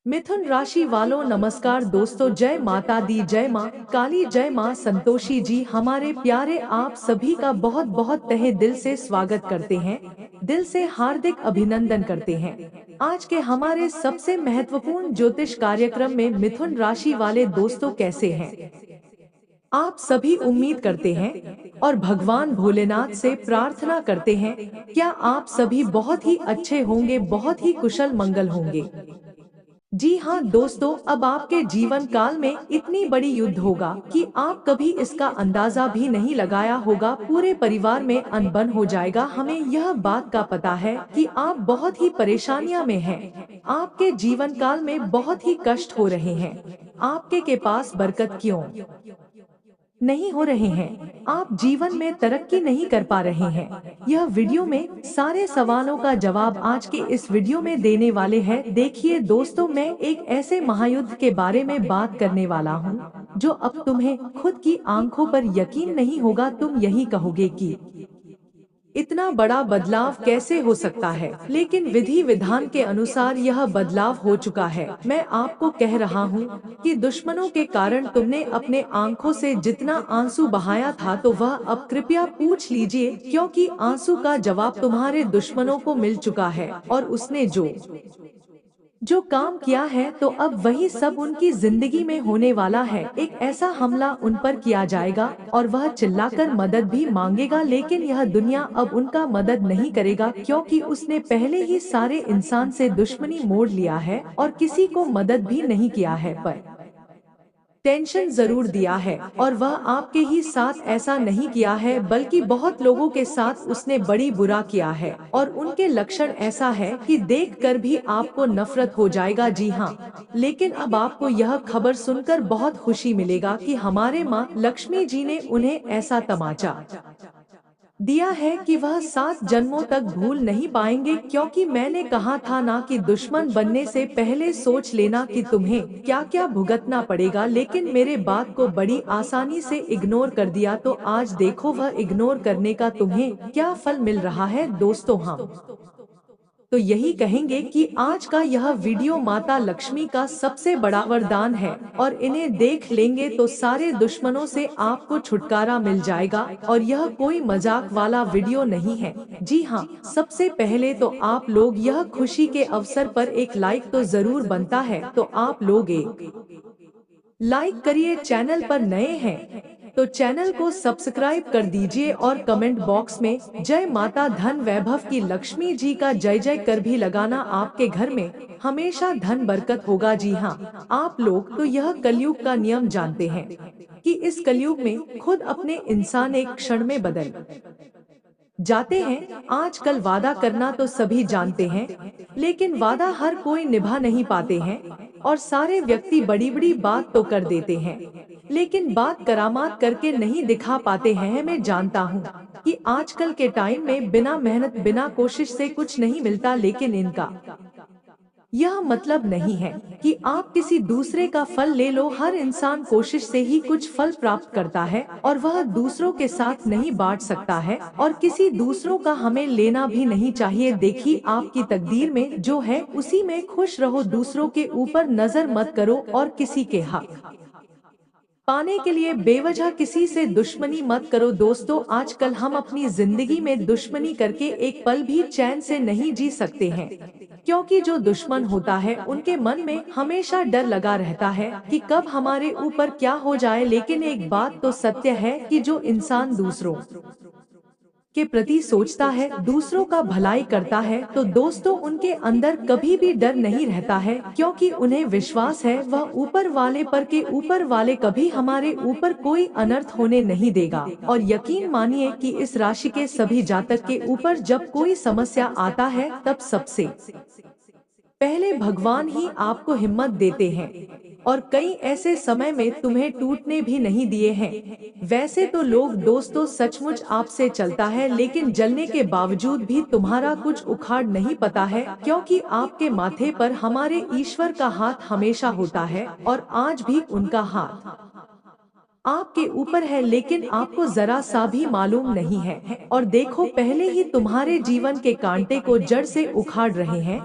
मिथुन राशि वालों नमस्कार दोस्तों, जय माता दी, जय माँ काली, जय माँ संतोषी जी। हमारे प्यारे आप सभी का बहुत बहुत तहे दिल से स्वागत करते हैं, दिल से हार्दिक अभिनंदन करते हैं। आज के हमारे सबसे महत्वपूर्ण ज्योतिष कार्यक्रम में मिथुन राशि वाले दोस्तों कैसे हैं आप सभी, उम्मीद करते हैं और भगवान भोलेनाथ से प्रार्थना करते हैं क्या आप सभी बहुत ही अच्छे होंगे, बहुत ही कुशल मंगल होंगे। जी हाँ दोस्तों, अब आपके जीवन काल में इतनी बड़ी युद्ध होगा कि आप कभी इसका अंदाजा भी नहीं लगाया होगा। पूरे परिवार में अनबन हो जाएगा। हमें यह बात का पता है कि आप बहुत ही परेशानियां में हैं। आपके जीवन काल में बहुत ही कष्ट हो रहे हैं। आपके के पास बरकत क्यों नहीं हो रहे हैं? आप जीवन में तरक्की नहीं कर पा रहे हैं। यह वीडियो में सारे सवालों का जवाब आज के इस वीडियो में देने वाले हैं। देखिए दोस्तों, मैं एक ऐसे महायुद्ध के बारे में बात करने वाला हूँ जो अब तुम्हें खुद की आंखों पर यकीन नहीं होगा। तुम यही कहोगे कि इतना बड़ा बदलाव कैसे हो सकता है, लेकिन विधि विधान के अनुसार यह बदलाव हो चुका है। मैं आपको कह रहा हूँ कि दुश्मनों के कारण तुमने अपने आंखों से जितना आंसू बहाया था, तो वह अब कृपया पूछ लीजिए, क्योंकि आंसू का जवाब तुम्हारे दुश्मनों को मिल चुका है। और उसने जो काम किया है, तो अब वही सब उनकी जिंदगी में होने वाला है। एक ऐसा हमला उन पर किया जाएगा और वह चिल्लाकर मदद भी मांगेगा, लेकिन यह दुनिया अब उनका मदद नहीं करेगा, क्योंकि उसने पहले ही सारे इंसान से दुश्मनी मोड़ लिया है और किसी को मदद भी नहीं किया है, पर टेंशन जरूर दिया है। और वह आपके ही साथ ऐसा नहीं किया है, बल्कि बहुत लोगों के साथ उसने बड़ी बुरा किया है। और उनके लक्षण ऐसा है कि देखकर भी आपको नफरत हो जाएगा। जी हाँ, लेकिन अब आपको यह खबर सुनकर बहुत खुशी मिलेगा कि हमारे माँ लक्ष्मी जी ने उन्हें ऐसा तमाचा दिया है कि वह 7 जन्मों तक भूल नहीं पाएंगे। क्योंकि मैंने कहा था ना कि दुश्मन बनने से पहले सोच लेना कि तुम्हें क्या क्या भुगतना पड़ेगा, लेकिन मेरे बात को बड़ी आसानी से इग्नोर कर दिया। तो आज देखो वह इग्नोर करने का तुम्हें क्या फल मिल रहा है। दोस्तों, हम तो यही कहेंगे कि आज का यह वीडियो माता लक्ष्मी का सबसे बड़ा वरदान है, और इन्हें देख लेंगे तो सारे दुश्मनों से आपको छुटकारा मिल जाएगा। और यह कोई मजाक वाला वीडियो नहीं है। जी हाँ, सबसे पहले तो आप लोग यह खुशी के अवसर पर एक लाइक तो जरूर बनता है, तो आप लोग एक लाइक करिए। चैनल पर नए हैं तो चैनल को सब्सक्राइब कर दीजिए और कमेंट बॉक्स में जय माता धन वैभव की लक्ष्मी जी का जय जय कर भी लगाना। आपके घर में हमेशा धन बरकत होगा। जी हाँ, आप लोग तो यह कलयुग का नियम जानते हैं कि इस कलयुग में खुद अपने इंसान एक क्षण में बदल जाते हैं। आजकल वादा करना तो सभी जानते हैं, लेकिन वादा हर कोई निभा नहीं पाते हैं। और सारे व्यक्ति बड़ी बड़ी बात तो कर देते हैं, लेकिन बात करामात करके नहीं दिखा पाते हैं। मैं जानता हूँ कि आजकल के टाइम में बिना मेहनत, बिना कोशिश से कुछ नहीं मिलता, लेकिन इनका यह मतलब नहीं है कि आप किसी दूसरे का फल ले लो। हर इंसान कोशिश से ही कुछ फल प्राप्त करता है, और वह दूसरों के साथ नहीं बांट सकता है, और किसी दूसरों का हमें लेना भी नहीं चाहिए। देखिए, आपकी तकदीर में जो है उसी में खुश रहो। दूसरों के ऊपर नजर मत करो और किसी के हक पाने के लिए बेवजह किसी से दुश्मनी मत करो। दोस्तों, आजकल हम अपनी जिंदगी में दुश्मनी करके एक पल भी चैन से नहीं जी सकते हैं, क्योंकि जो दुश्मन होता है उनके मन में हमेशा डर लगा रहता है कि कब हमारे ऊपर क्या हो जाए। लेकिन एक बात तो सत्य है कि जो इंसान दूसरों के प्रति सोचता है, दूसरों का भलाई करता है, तो दोस्तों उनके अंदर कभी भी डर नहीं रहता है, क्योंकि उन्हें विश्वास है वह ऊपर वाले पर के ऊपर वाले कभी हमारे ऊपर कोई अनर्थ होने नहीं देगा। और यकीन मानिए कि इस राशि के सभी जातक के ऊपर जब कोई समस्या आता है, तब सबसे पहले भगवान ही आपको हिम्मत देते हैं, और कई ऐसे समय में तुम्हें टूटने भी नहीं दिए हैं। वैसे तो लोग दोस्तों सचमुच आपसे चलता है, लेकिन जलने के बावजूद भी तुम्हारा कुछ उखाड़ नहीं पता है, क्योंकि आपके माथे पर हमारे ईश्वर का हाथ हमेशा होता है, और आज भी उनका हाथ आपके ऊपर है, लेकिन आपको जरा सा भी मालूम नहीं है। और देखो, पहले ही तुम्हारे जीवन के कांटे को जड़ से उखाड़ रहे हैं।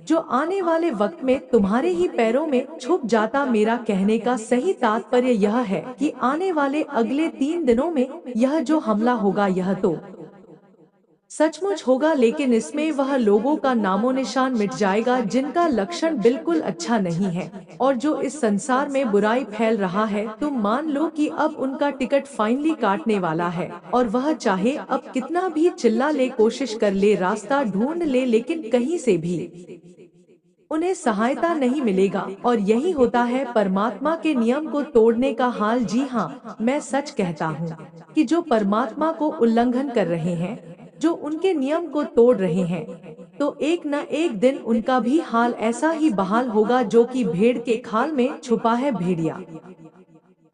जो आने वाले वक्त में तुम्हारे ही पैरों में छुप जाता। मेरा कहने का सही तात्पर्य यह है कि आने वाले अगले 3 दिनों में यह जो हमला होगा यह तो सचमुच होगा, लेकिन इसमें वह लोगों का नामो निशान मिट जाएगा जिनका लक्षण बिल्कुल अच्छा नहीं है और जो इस संसार में बुराई फैल रहा है। तुम मान लो कि अब उनका टिकट फाइनली काटने वाला है और वह चाहे अब कितना भी चिल्ला ले, कोशिश कर ले, रास्ता ढूंढ ले, लेकिन कहीं से भी उन्हें सहायता नहीं मिलेगा। और यही होता है परमात्मा के नियम को तोड़ने का हाल। जी हाँ, मैं सच कहता हूँ कि जो परमात्मा को उल्लंघन कर रहे हैं, जो उनके नियम को तोड़ रहे हैं, तो एक न एक दिन उनका भी हाल ऐसा ही बहाल होगा जो कि भेड़ के खाल में छुपा है भेड़िया।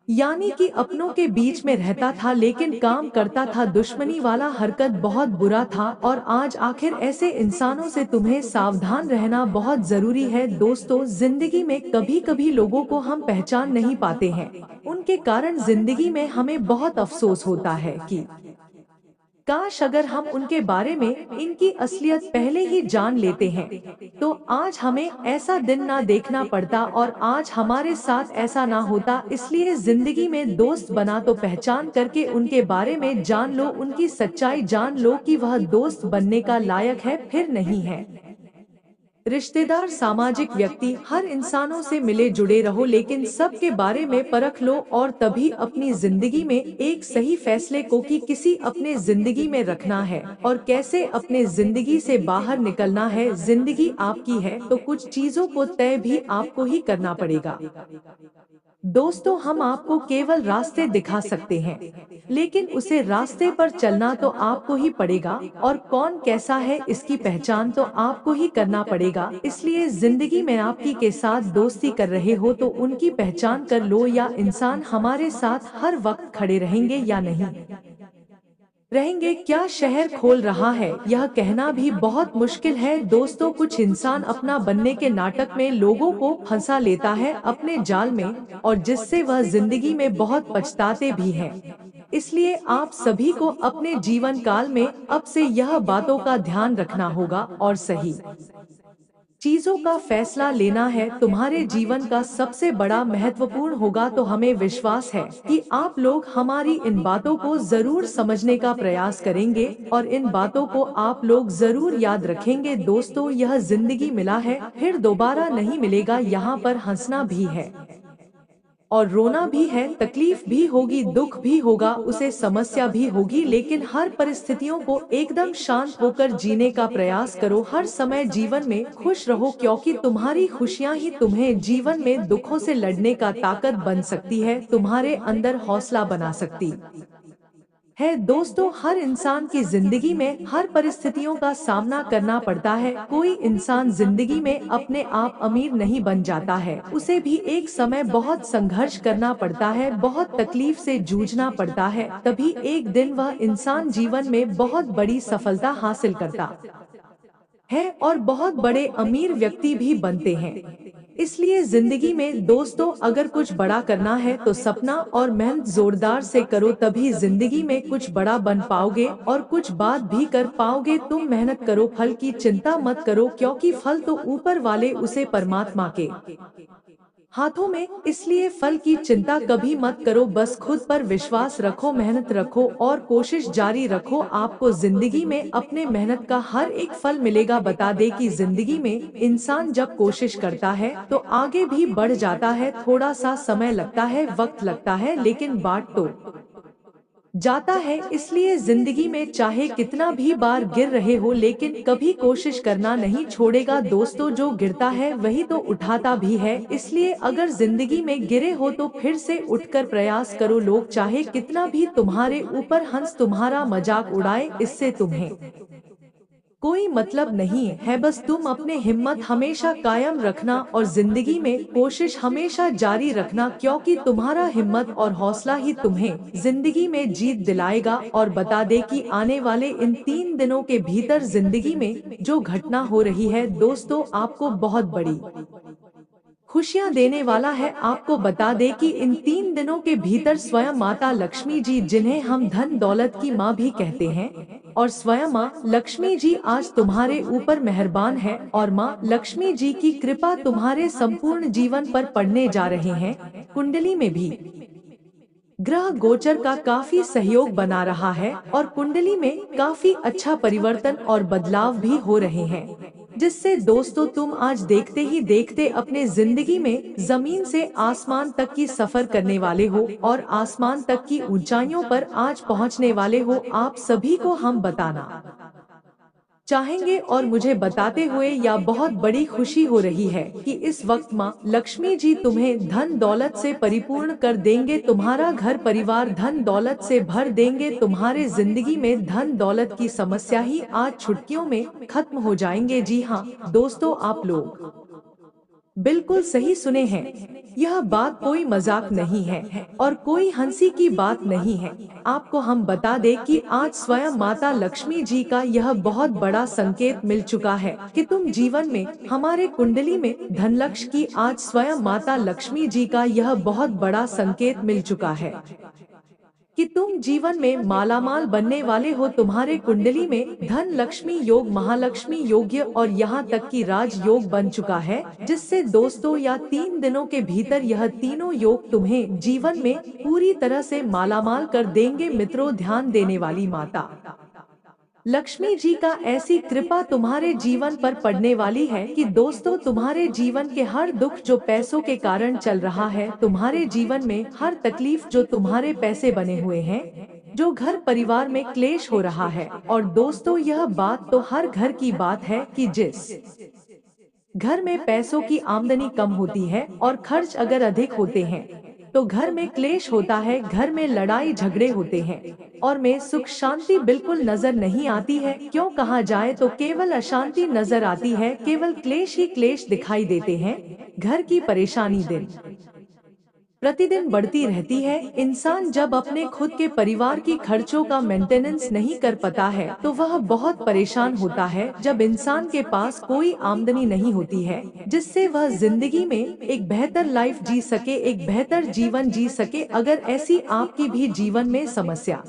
यानी कि अपनों के बीच में रहता था लेकिन काम करता था दुश्मनी वाला। हरकत बहुत बुरा था और आज आखिर ऐसे इंसानों से तुम्हें सावधान रहना बहुत जरूरी है। दोस्तों, जिंदगी में कभी कभी लोगों को हम पहचान नहीं पाते हैं, उनके कारण जिंदगी में हमें बहुत अफसोस होता है कि काश अगर हम उनके बारे में इनकी असलियत पहले ही जान लेते हैं तो आज हमें ऐसा दिन ना देखना पड़ता और आज हमारे साथ ऐसा ना होता। इसलिए जिंदगी में दोस्त बना तो पहचान करके उनके बारे में जान लो, उनकी सच्चाई जान लो कि वह दोस्त बनने का लायक है फिर नहीं है। रिश्तेदार, सामाजिक व्यक्ति, हर इंसानों से मिले जुड़े रहो लेकिन सबके बारे में परख लो और तभी अपनी जिंदगी में एक सही फैसले को कि किसी अपने जिंदगी में रखना है और कैसे अपने जिंदगी से बाहर निकलना है। जिंदगी आपकी है तो कुछ चीजों को तय भी आपको ही करना पड़ेगा। दोस्तों, हम आपको केवल रास्ते दिखा सकते हैं लेकिन उसे रास्ते पर चलना तो आपको ही पड़ेगा और कौन कैसा है इसकी पहचान तो आपको ही करना पड़ेगा। इसलिए जिंदगी में आपकी के साथ दोस्ती कर रहे हो तो उनकी पहचान कर लो, या इंसान हमारे साथ हर वक्त खड़े रहेंगे या नहीं रहेंगे। क्या शहर खोल रहा है यह कहना भी बहुत मुश्किल है। दोस्तों, कुछ इंसान अपना बनने के नाटक में लोगों को फंसा लेता है अपने जाल में और जिससे वह जिंदगी में बहुत पछताते भी हैं। इसलिए आप सभी को अपने जीवन काल में अब से यह बातों का ध्यान रखना होगा और सही चीजों का फैसला लेना है। तुम्हारे जीवन का सबसे बड़ा महत्वपूर्ण होगा तो हमें विश्वास है कि आप लोग हमारी इन बातों को जरूर समझने का प्रयास करेंगे और इन बातों को आप लोग जरूर याद रखेंगे। दोस्तों, यह जिंदगी मिला है फिर दोबारा नहीं मिलेगा। यहाँ पर हंसना भी है और रोना भी है, तकलीफ भी होगी, दुख भी होगा, उसे समस्या भी होगी, लेकिन हर परिस्थितियों को एकदम शांत होकर जीने का प्रयास करो। हर समय जीवन में खुश रहो क्योंकि तुम्हारी खुशियां ही तुम्हें जीवन में दुखों से लड़ने का ताकत बन सकती है, तुम्हारे अंदर हौसला बना सकती है। दोस्तों, हर इंसान की जिंदगी में हर परिस्थितियों का सामना करना पड़ता है। कोई इंसान जिंदगी में अपने आप अमीर नहीं बन जाता है, उसे भी एक समय बहुत संघर्ष करना पड़ता है, बहुत तकलीफ से जूझना पड़ता है, तभी एक दिन वह इंसान जीवन में बहुत बड़ी सफलता हासिल करता है और बहुत बड़े अमीर व्यक्ति भी बनते हैं। इसलिए जिंदगी में दोस्तों, अगर कुछ बड़ा करना है तो सपना और मेहनत जोरदार से करो, तभी जिंदगी में कुछ बड़ा बन पाओगे और कुछ बात भी कर पाओगे। तुम मेहनत करो, फल की चिंता मत करो क्योंकि फल तो ऊपर वाले उसे परमात्मा के हाथों में, इसलिए फल की चिंता कभी मत करो। बस खुद पर विश्वास रखो, मेहनत रखो और कोशिश जारी रखो। आपको जिंदगी में अपने मेहनत का हर एक फल मिलेगा। बता दे कि जिंदगी में इंसान जब कोशिश करता है तो आगे भी बढ़ जाता है। थोड़ा सा समय लगता है, वक्त लगता है, लेकिन बाट तो जाता है। इसलिए जिंदगी में चाहे कितना भी बार गिर रहे हो लेकिन कभी कोशिश करना नहीं छोड़ेगा। दोस्तों, जो गिरता है वही तो उठाता भी है, इसलिए अगर जिंदगी में गिरे हो तो फिर से उठकर प्रयास करो। लोग चाहे कितना भी तुम्हारे ऊपर हंस तुम्हारा मजाक उड़ाए, इससे तुम्हें कोई मतलब नहीं है। बस तुम अपने हिम्मत हमेशा कायम रखना और जिंदगी में कोशिश हमेशा जारी रखना क्योंकि तुम्हारा हिम्मत और हौसला ही तुम्हें जिंदगी में जीत दिलाएगा। और बता दे कि आने वाले इन 3 दिनों के भीतर जिंदगी में जो घटना हो रही है दोस्तों, आपको बहुत बड़ी खुशियां देने वाला है। आपको बता दे कि इन 3 दिनों के भीतर स्वयं माता लक्ष्मी जी, जिन्हें हम धन दौलत की माँ भी कहते हैं, और स्वयं माँ लक्ष्मी जी आज तुम्हारे ऊपर मेहरबान है और माँ लक्ष्मी जी की कृपा तुम्हारे संपूर्ण जीवन पर पड़ने जा रहे हैं। कुंडली में भी ग्रह गोचर का काफी सहयोग बना रहा है और कुंडली में काफी अच्छा परिवर्तन और बदलाव भी हो रहे हैं, जिससे दोस्तों तुम आज देखते ही देखते अपने जिंदगी में जमीन से आसमान तक की सफर करने वाले हो और आसमान तक की ऊंचाइयों पर आज पहुंचने वाले हो। आप सभी को हम बताना चाहेंगे और मुझे बताते हुए या बहुत बड़ी खुशी हो रही है कि इस वक्त माँ लक्ष्मी जी तुम्हें धन दौलत से परिपूर्ण कर देंगे। तुम्हारा घर परिवार धन दौलत से भर देंगे। तुम्हारे जिंदगी में धन दौलत की समस्या ही आज चुटकियों में खत्म हो जाएंगे। जी हाँ दोस्तों, आप लोग बिल्कुल सही सुने हैं। यह बात कोई मजाक नहीं है और कोई हंसी की बात नहीं है। आपको हम बता दें कि आज स्वयं माता लक्ष्मी जी का यह बहुत बड़ा संकेत मिल चुका है कि तुम जीवन में हमारे कुंडली में धनलक्ष्मी की आज स्वयं माता लक्ष्मी जी का यह बहुत बड़ा संकेत मिल चुका है कि तुम जीवन में मालामाल बनने वाले हो। तुम्हारे कुंडली में धन लक्ष्मी योग, महालक्ष्मी योग्य और यहाँ तक कि राज योग बन चुका है, जिससे दोस्तों या 3 दिनों के भीतर यह तीनों योग तुम्हें जीवन में पूरी तरह से मालामाल कर देंगे। मित्रों, ध्यान देने वाली माता लक्ष्मी जी का ऐसी कृपा तुम्हारे जीवन पर पड़ने वाली है कि दोस्तों तुम्हारे जीवन के हर दुख जो पैसों के कारण चल रहा है, तुम्हारे जीवन में हर तकलीफ जो तुम्हारे पैसे बने हुए हैं, जो घर परिवार में क्लेश हो रहा है। और दोस्तों यह बात तो हर घर की बात है कि जिस घर में पैसों की आमदनी कम होती है और खर्च अगर अधिक होते हैं तो घर में क्लेश होता है, घर में लड़ाई झगड़े होते हैं और में सुख शांति बिल्कुल नजर नहीं आती है। क्यों कहा जाए तो केवल अशांति नजर आती है, केवल क्लेश ही क्लेश दिखाई देते हैं। घर की परेशानी दिन प्रतिदिन बढ़ती रहती है। इंसान जब अपने खुद के परिवार की खर्चों का मेंटेनेंस नहीं कर पाता है तो वह बहुत परेशान होता है। जब इंसान के पास कोई आमदनी नहीं होती है जिससे वह जिंदगी में एक बेहतर लाइफ जी सके, एक बेहतर जीवन जी सके। अगर ऐसी आपकी भी जीवन में समस्या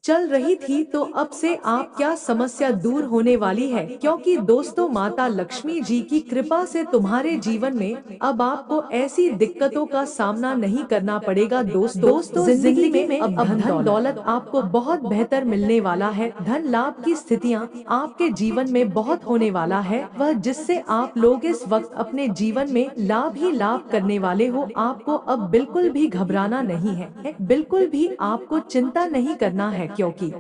चल रही थी तो अब से आप क्या समस्या दूर होने वाली है, क्योंकि दोस्तों माता लक्ष्मी जी की कृपा से तुम्हारे जीवन में अब आपको ऐसी दिक्कतों का सामना नहीं करना पड़ेगा। दोस्तों जिंदगी में अब धन दौलत आपको बहुत बेहतर मिलने वाला है। धन लाभ की स्थितियां आपके जीवन में बहुत होने वाला है, वह जिससे आप लोग इस वक्त अपने जीवन में लाभ ही लाभ करने वाले हो। आपको अब बिल्कुल भी घबराना नहीं है, बिल्कुल भी आपको चिंता नहीं करना है, क्योंकि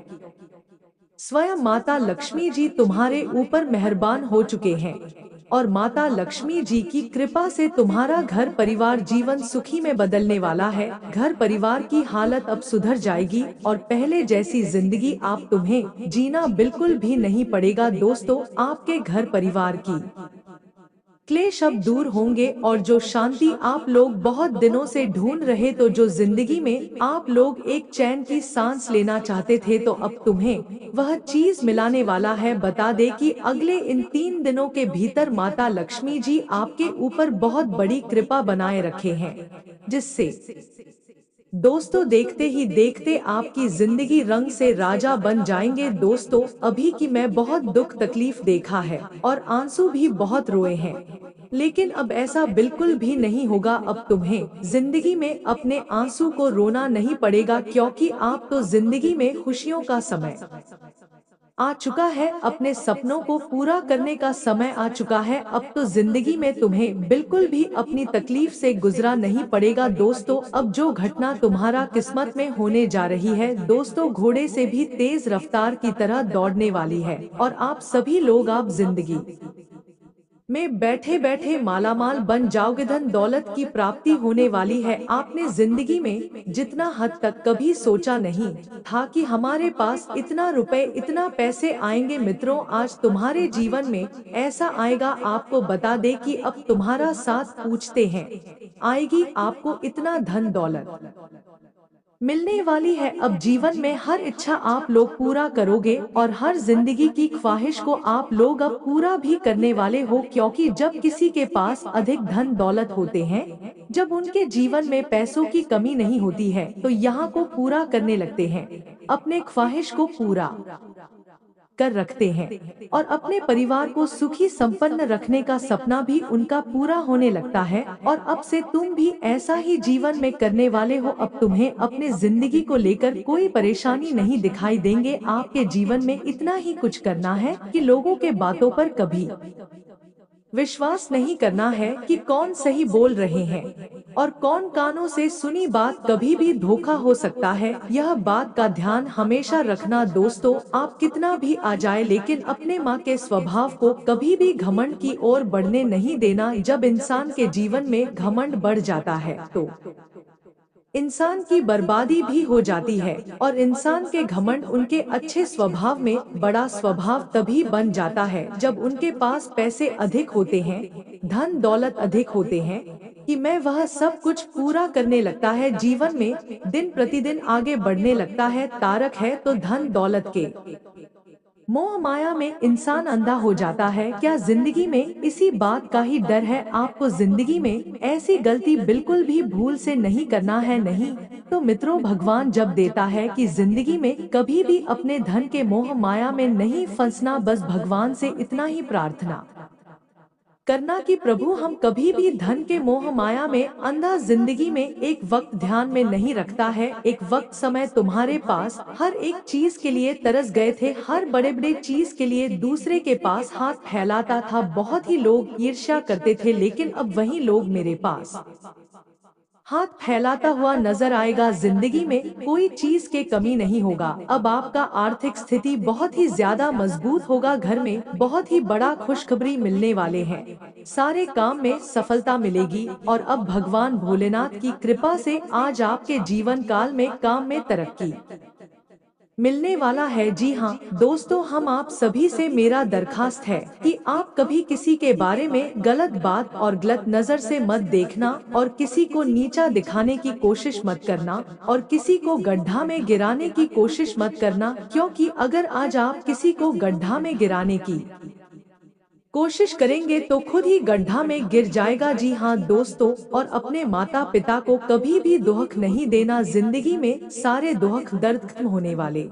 स्वयं माता लक्ष्मी जी तुम्हारे ऊपर मेहरबान हो चुके हैं और माता लक्ष्मी जी की कृपा से तुम्हारा घर परिवार जीवन सुखी में बदलने वाला है। घर परिवार की हालत अब सुधर जाएगी और पहले जैसी जिंदगी आप तुम्हें जीना बिल्कुल भी नहीं पड़ेगा। दोस्तों आपके घर परिवार की क्लेश अब दूर होंगे और जो शांति आप लोग बहुत दिनों से ढूंढ रहे, तो जो जिंदगी में आप लोग एक चैन की सांस लेना चाहते थे, तो अब तुम्हें वह चीज मिलाने वाला है। बता दे कि अगले इन 3 दिनों के भीतर माता लक्ष्मी जी आपके ऊपर बहुत बड़ी कृपा बनाए रखे हैं, जिससे दोस्तों देखते ही देखते आपकी जिंदगी रंग से राजा बन जाएंगे। दोस्तों अभी की मैं बहुत दुख तकलीफ देखा है और आंसू भी बहुत रोए हैं, लेकिन अब ऐसा बिल्कुल भी नहीं होगा। अब तुम्हें जिंदगी में अपने आंसू को रोना नहीं पड़ेगा, क्योंकि आप तो जिंदगी में खुशियों का समय आ चुका है, अपने सपनों को पूरा करने का समय आ चुका है। अब तो जिंदगी में तुम्हें बिल्कुल भी अपनी तकलीफ से गुजरा नहीं पड़ेगा। दोस्तों अब जो घटना तुम्हारा किस्मत में होने जा रही है, दोस्तों घोड़े से भी तेज रफ्तार की तरह दौड़ने वाली है और आप सभी लोग आप जिंदगी में बैठे बैठे मालामाल बन जाओगे। धन दौलत की प्राप्ति होने वाली है। आपने जिंदगी में जितना हद तक कभी सोचा नहीं था कि हमारे पास इतना रुपए इतना पैसे आएंगे। मित्रों आज तुम्हारे जीवन में ऐसा आएगा। आपको बता दे कि अब तुम्हारा साथ पूछते हैं आएगी आपको इतना धन दौलत। मिलने वाली है। अब जीवन में हर इच्छा आप लोग पूरा करोगे और हर जिंदगी की ख्वाहिश को आप लोग अब पूरा भी करने वाले हो, क्योंकि जब किसी के पास अधिक धन दौलत होते हैं, जब उनके जीवन में पैसों की कमी नहीं होती है, तो यहाँ को पूरा करने लगते हैं, अपने ख्वाहिश को पूरा कर रखते हैं और अपने परिवार को सुखी संपन्न रखने का सपना भी उनका पूरा होने लगता है। और अब से तुम भी ऐसा ही जीवन में करने वाले हो। अब तुम्हें अपने जिंदगी को लेकर कोई परेशानी नहीं दिखाई देंगे। आपके जीवन में इतना ही कुछ करना है कि लोगों के बातों पर कभी विश्वास नहीं करना है कि कौन सही बोल रहे हैं और कौन कानों से सुनी बात कभी भी धोखा हो सकता है। यह बात का ध्यान हमेशा रखना दोस्तों। आप कितना भी आ जाए, लेकिन अपने माँ के स्वभाव को कभी भी घमंड की ओर बढ़ने नहीं देना। जब इंसान के जीवन में घमंड बढ़ जाता है तो इंसान की बर्बादी भी हो जाती है। और इंसान के घमंड उनके अच्छे स्वभाव में बड़ा स्वभाव तभी बन जाता है जब उनके पास पैसे अधिक होते हैं, धन दौलत अधिक होते हैं, कि मैं वह सब कुछ पूरा करने लगता है, जीवन में दिन प्रतिदिन आगे बढ़ने लगता है। तारक है तो धन दौलत के मोह माया में इंसान अंधा हो जाता है। क्या जिंदगी में इसी बात का ही डर है? आपको जिंदगी में ऐसी गलती बिल्कुल भी भूल से नहीं करना है। नहीं तो मित्रों, भगवान जब देता है कि जिंदगी में कभी भी अपने धन के मोह माया में नहीं फंसना। बस भगवान से इतना ही प्रार्थना करना कि प्रभु हम कभी भी धन के मोह माया में अंधा जिंदगी में एक वक्त ध्यान में नहीं रखता है। एक वक्त समय तुम्हारे पास हर एक चीज के लिए तरस गए थे, हर बड़े बड़े चीज के लिए दूसरे के पास हाथ फैलाता था। बहुत ही लोग ईर्ष्या करते थे, लेकिन अब वही लोग मेरे पास हाथ फैलाता हुआ नजर आएगा। जिंदगी में कोई चीज के कमी नहीं होगा। अब आपका आर्थिक स्थिति बहुत ही ज्यादा मजबूत होगा। घर में बहुत ही बड़ा खुशखबरी मिलने वाले हैं। सारे काम में सफलता मिलेगी और अब भगवान भोलेनाथ की कृपा से आज आपके जीवन काल में काम में तरक्की मिलने वाला है। जी हाँ दोस्तों, हम आप सभी से मेरा दरखास्त है कि आप कभी किसी के बारे में गलत बात और गलत नजर से मत देखना और किसी को नीचा दिखाने की कोशिश मत करना और किसी को गड्ढा में गिराने की कोशिश मत करना, क्योंकि अगर आज आप किसी को गड्ढा में गिराने की कोशिश करेंगे तो खुद ही गड्ढा में गिर जाएगा। जी हाँ दोस्तों, और अपने माता पिता को कभी भी दुख नहीं देना। जिंदगी में सारे दुख दर्द खत्म होने वाले